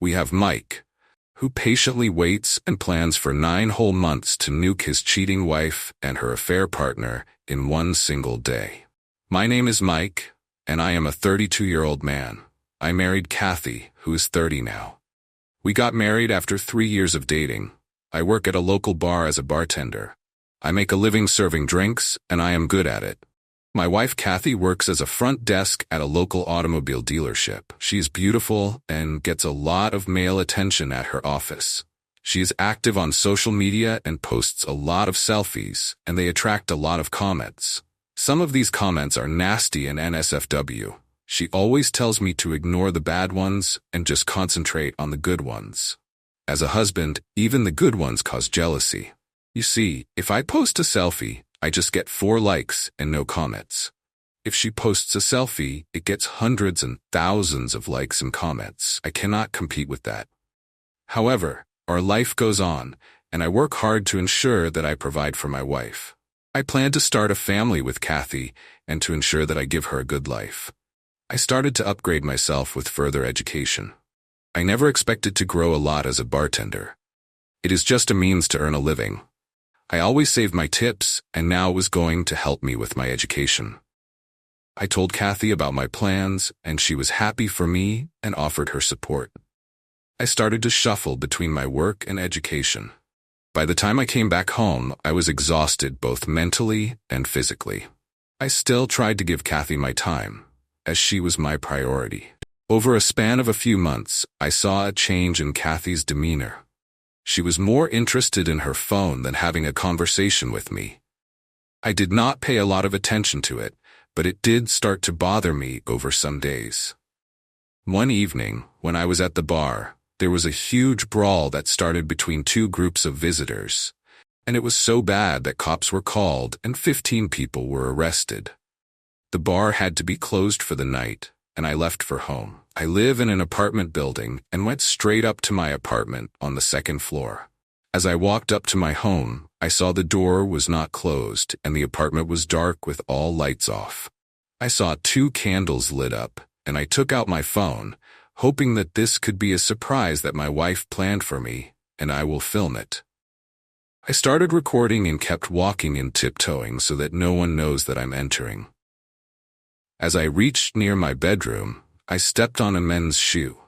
We have Mike, who patiently waits and plans for 9 whole months to nuke his cheating wife and her affair partner in one single day. My name is Mike, and I am a 32-year-old man. I married Kathy, who is 30 now. We got married after 3 years of dating. I work at a local bar as a bartender. I make a living serving drinks, and I am good at it. My wife Kathy works as a front desk at a local automobile dealership. She is beautiful and gets a lot of male attention at her office. She is active on social media and posts a lot of selfies, and they attract a lot of comments. Some of these comments are nasty and NSFW. She always tells me to ignore the bad ones and just concentrate on the good ones. As a husband, even the good ones cause jealousy. You see, if I post a selfie, I just get 4 likes and no comments. If she posts a selfie, it gets hundreds and thousands of likes and comments. I cannot compete with that. However, our life goes on, and I work hard to ensure that I provide for my wife. I plan to start a family with Kathy and to ensure that I give her a good life. I started to upgrade myself with further education. I never expected to grow a lot as a bartender. It is just a means to earn a living. I always saved my tips, and now it was going to help me with my education. I told Kathy about my plans, and she was happy for me and offered her support. I started to shuffle between my work and education. By the time I came back home, I was exhausted both mentally and physically. I still tried to give Kathy my time, as she was my priority. Over a span of a few months, I saw a change in Kathy's demeanor. She was more interested in her phone than having a conversation with me. I did not pay a lot of attention to it, but it did start to bother me over some days. One evening, when I was at the bar, there was a huge brawl that started between 2 groups of visitors, and it was so bad that cops were called and 15 people were arrested. The bar had to be closed for the night, and I left for home. I live in an apartment building and went straight up to my apartment on the 2nd floor. As I walked up to my home, I saw the door was not closed and the apartment was dark with all lights off. I saw 2 candles lit up, and I took out my phone, hoping that this could be a surprise that my wife planned for me, and I will film it. I started recording and kept walking and tiptoeing so that no one knows that I'm entering. As I reached near my bedroom, I stepped on a men's shoe.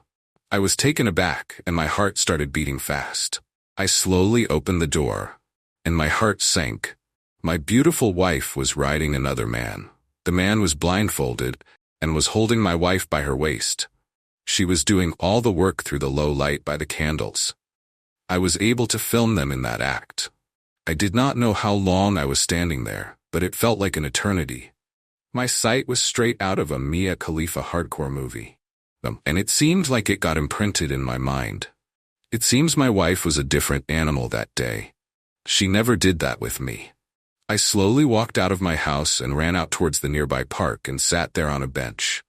I was taken aback and my heart started beating fast. I slowly opened the door, and my heart sank. My beautiful wife was riding another man. The man was blindfolded and was holding my wife by her waist. She was doing all the work through the low light by the candles. I was able to film them in that act. I did not know how long I was standing there, but it felt like an eternity. My sight was straight out of a Mia Khalifa hardcore movie, and it seemed like it got imprinted in my mind. It seems my wife was a different animal that day. She never did that with me. I slowly walked out of my house and ran out towards the nearby park and sat there on a bench.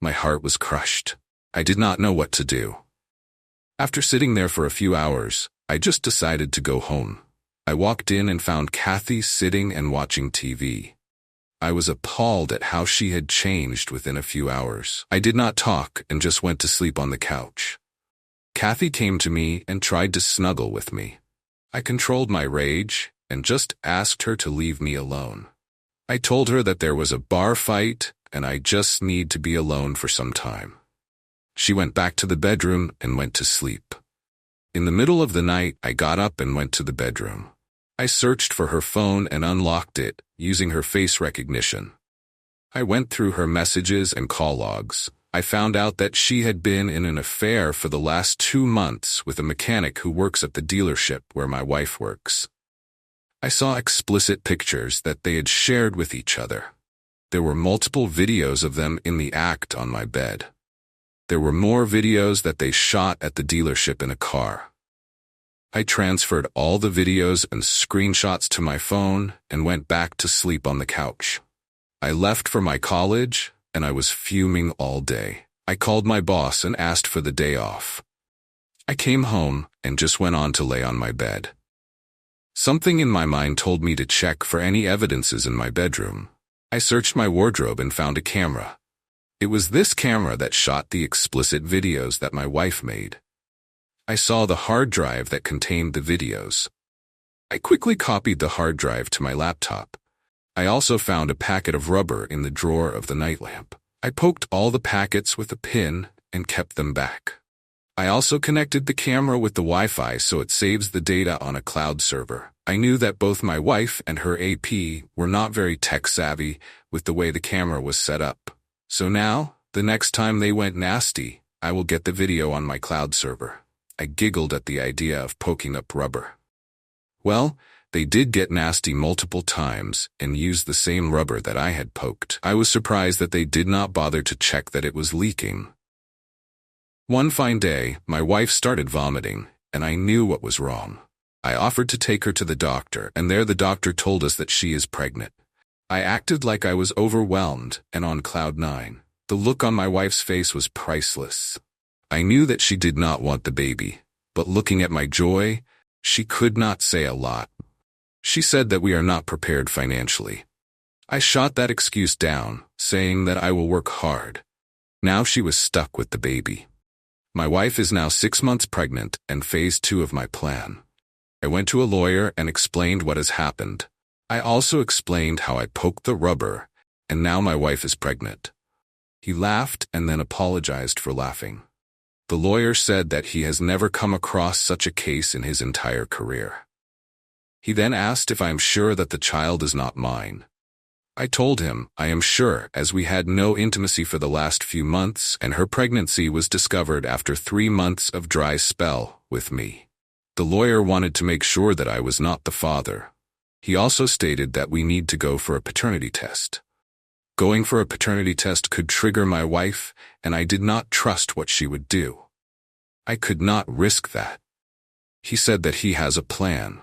My heart was crushed. I did not know what to do. After sitting there for a few hours, I just decided to go home. I walked in and found Kathy sitting and watching TV. I was appalled at how she had changed within a few hours. I did not talk and just went to sleep on the couch. Kathy came to me and tried to snuggle with me. I controlled my rage and just asked her to leave me alone. I told her that there was a bar fight and I just need to be alone for some time. She went back to the bedroom and went to sleep. In the middle of the night, I got up and went to the bedroom. I searched for her phone and unlocked it, using her face recognition. I went through her messages and call logs. I found out that she had been in an affair for the last 2 months with a mechanic who works at the dealership where my wife works. I saw explicit pictures that they had shared with each other. There were multiple videos of them in the act on my bed. There were more videos that they shot at the dealership in a car. I transferred all the videos and screenshots to my phone and went back to sleep on the couch. I left for my college, and I was fuming all day. I called my boss and asked for the day off. I came home and just went on to lay on my bed. Something in my mind told me to check for any evidences in my bedroom. I searched my wardrobe and found a camera. It was this camera that shot the explicit videos that my wife made. I saw the hard drive that contained the videos. I quickly copied the hard drive to my laptop. I also found a packet of rubber in the drawer of the night lamp. I poked all the packets with a pin and kept them back. I also connected the camera with the Wi-Fi so it saves the data on a cloud server. I knew that both my wife and her AP were not very tech-savvy with the way the camera was set up. So now, the next time they went nasty, I will get the video on my cloud server. I giggled at the idea of poking up rubber. Well, they did get nasty multiple times and used the same rubber that I had poked. I was surprised that they did not bother to check that it was leaking. One fine day, my wife started vomiting, and I knew what was wrong. I offered to take her to the doctor, and there the doctor told us that she is pregnant. I acted like I was overwhelmed and on cloud nine. The look on my wife's face was priceless. I knew that she did not want the baby, but looking at my joy, she could not say a lot. She said that we are not prepared financially. I shot that excuse down, saying that I will work hard. Now she was stuck with the baby. My wife is now 6 months pregnant and phase 2 of my plan. I went to a lawyer and explained what has happened. I also explained how I poked the rubber, and now my wife is pregnant. He laughed and then apologized for laughing. The lawyer said that he has never come across such a case in his entire career. He then asked if I am sure that the child is not mine. I told him I am sure, as we had no intimacy for the last few months and her pregnancy was discovered after 3 months of dry spell with me. The lawyer wanted to make sure that I was not the father. He also stated that we need to go for a paternity test. Going for a paternity test could trigger my wife, and I did not trust what she would do. I could not risk that. He said that he has a plan.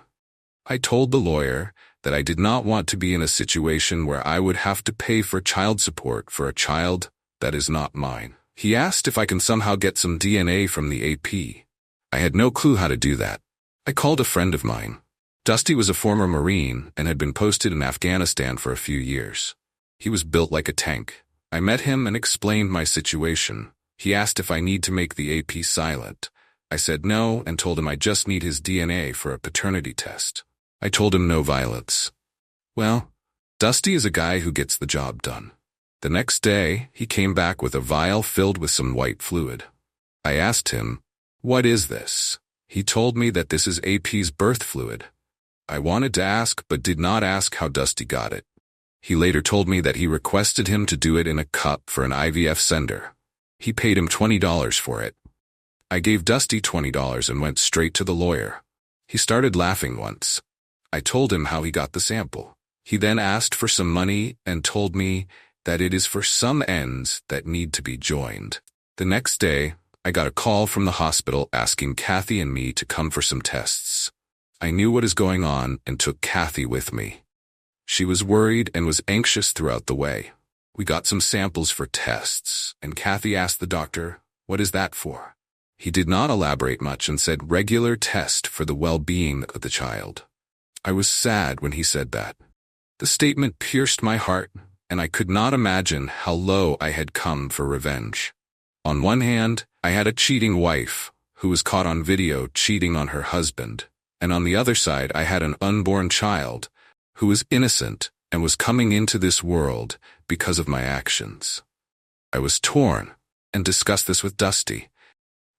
I told the lawyer that I did not want to be in a situation where I would have to pay for child support for a child that is not mine. He asked if I can somehow get some DNA from the AP. I had no clue how to do that. I called a friend of mine. Dusty was a former Marine and had been posted in Afghanistan for a few years. He was built like a tank. I met him and explained my situation. He asked if I need to make the AP silent. I said no and told him I just need his DNA for a paternity test. I told him no violence. Well, Dusty is a guy who gets the job done. The next day, he came back with a vial filled with some white fluid. I asked him, "What is this?" He told me that this is AP's birth fluid. I wanted to ask but did not ask how Dusty got it. He later told me that he requested him to do it in a cup for an IVF sender. He paid him $20 for it. I gave Dusty $20 and went straight to the lawyer. He started laughing once. I told him how he got the sample. He then asked for some money and told me that it is for some ends that need to be joined. The next day, I got a call from the hospital asking Kathy and me to come for some tests. I knew what is going on and took Kathy with me. She was worried and was anxious throughout the way. We got some samples for tests, and Kathy asked the doctor, "What is that for?" He did not elaborate much and said regular test for the well-being of the child. I was sad when he said that. The statement pierced my heart, and I could not imagine how low I had come for revenge. On one hand, I had a cheating wife who was caught on video cheating on her husband, and on the other side I had an unborn child who was innocent and was coming into this world because of my actions. I was torn and discussed this with Dusty.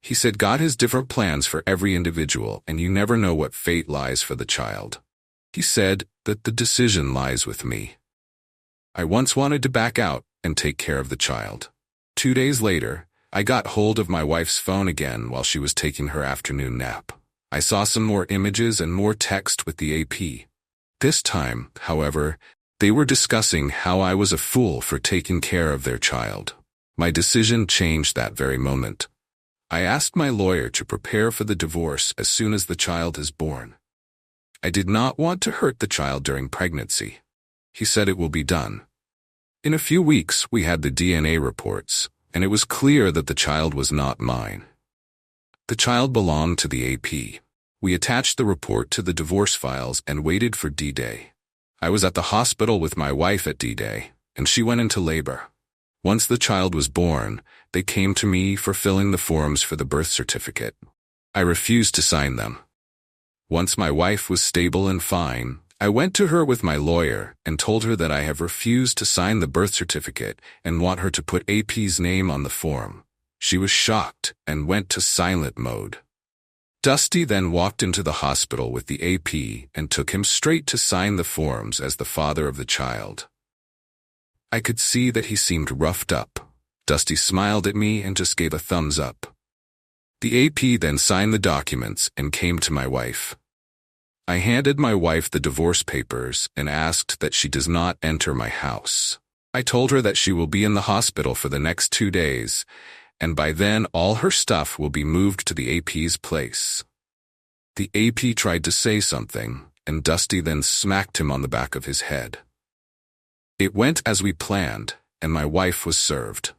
He said God has different plans for every individual and you never know what fate lies for the child. He said that the decision lies with me. I once wanted to back out and take care of the child. 2 days later, I got hold of my wife's phone again while she was taking her afternoon nap. I saw some more images and more text with the AP. This time, however, they were discussing how I was a fool for taking care of their child. My decision changed that very moment. I asked my lawyer to prepare for the divorce as soon as the child is born. I did not want to hurt the child during pregnancy. He said it will be done. In a few weeks, we had the DNA reports, and it was clear that the child was not mine. The child belonged to the AP. We attached the report to the divorce files and waited for D-Day. I was at the hospital with my wife at D-Day, and she went into labor. Once the child was born, they came to me for filling the forms for the birth certificate. I refused to sign them. Once my wife was stable and fine, I went to her with my lawyer and told her that I have refused to sign the birth certificate and want her to put AP's name on the form. She was shocked and went to silent mode. Dusty then walked into the hospital with the AP and took him straight to sign the forms as the father of the child. I could see that he seemed roughed up. Dusty smiled at me and just gave a thumbs up. The AP then signed the documents and came to my wife. I handed my wife the divorce papers and asked that she does not enter my house. I told her that she will be in the hospital for the next 2 days, and by then all her stuff will be moved to the AP's place. The AP tried to say something, and Dusty then smacked him on the back of his head. It went as we planned, and my wife was served.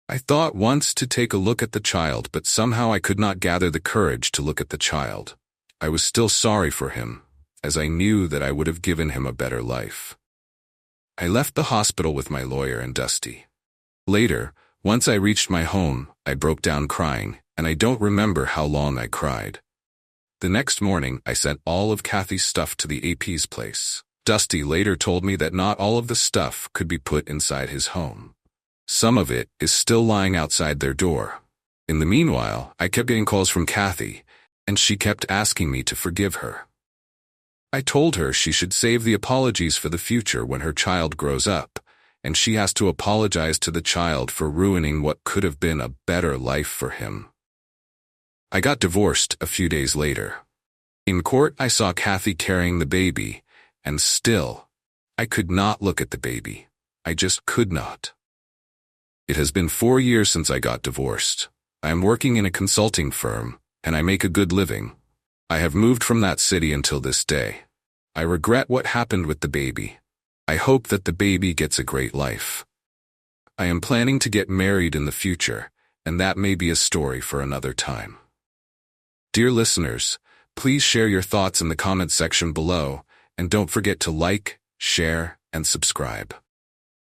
I thought once to take a look at the child, but somehow I could not gather the courage to look at the child. I was still sorry for him, as I knew that I would have given him a better life. I left the hospital with my lawyer and Dusty. Later, once I reached my home, I broke down crying, and I don't remember how long I cried. The next morning, I sent all of Kathy's stuff to the AP's place. Dusty later told me that not all of the stuff could be put inside his home. Some of it is still lying outside their door. In the meanwhile, I kept getting calls from Kathy, and she kept asking me to forgive her. I told her she should save the apologies for the future when her child grows up, and she has to apologize to the child for ruining what could have been a better life for him. I got divorced a few days later. In court, I saw Kathy carrying the baby, and still, I could not look at the baby. I just could not. It has been 4 years since I got divorced. I am working in a consulting firm, and I make a good living. I have moved from that city until this day. I regret what happened with the baby. I hope that the baby gets a great life. I am planning to get married in the future, and that may be a story for another time. Dear listeners, please share your thoughts in the comment section below, and don't forget to like, share, and subscribe.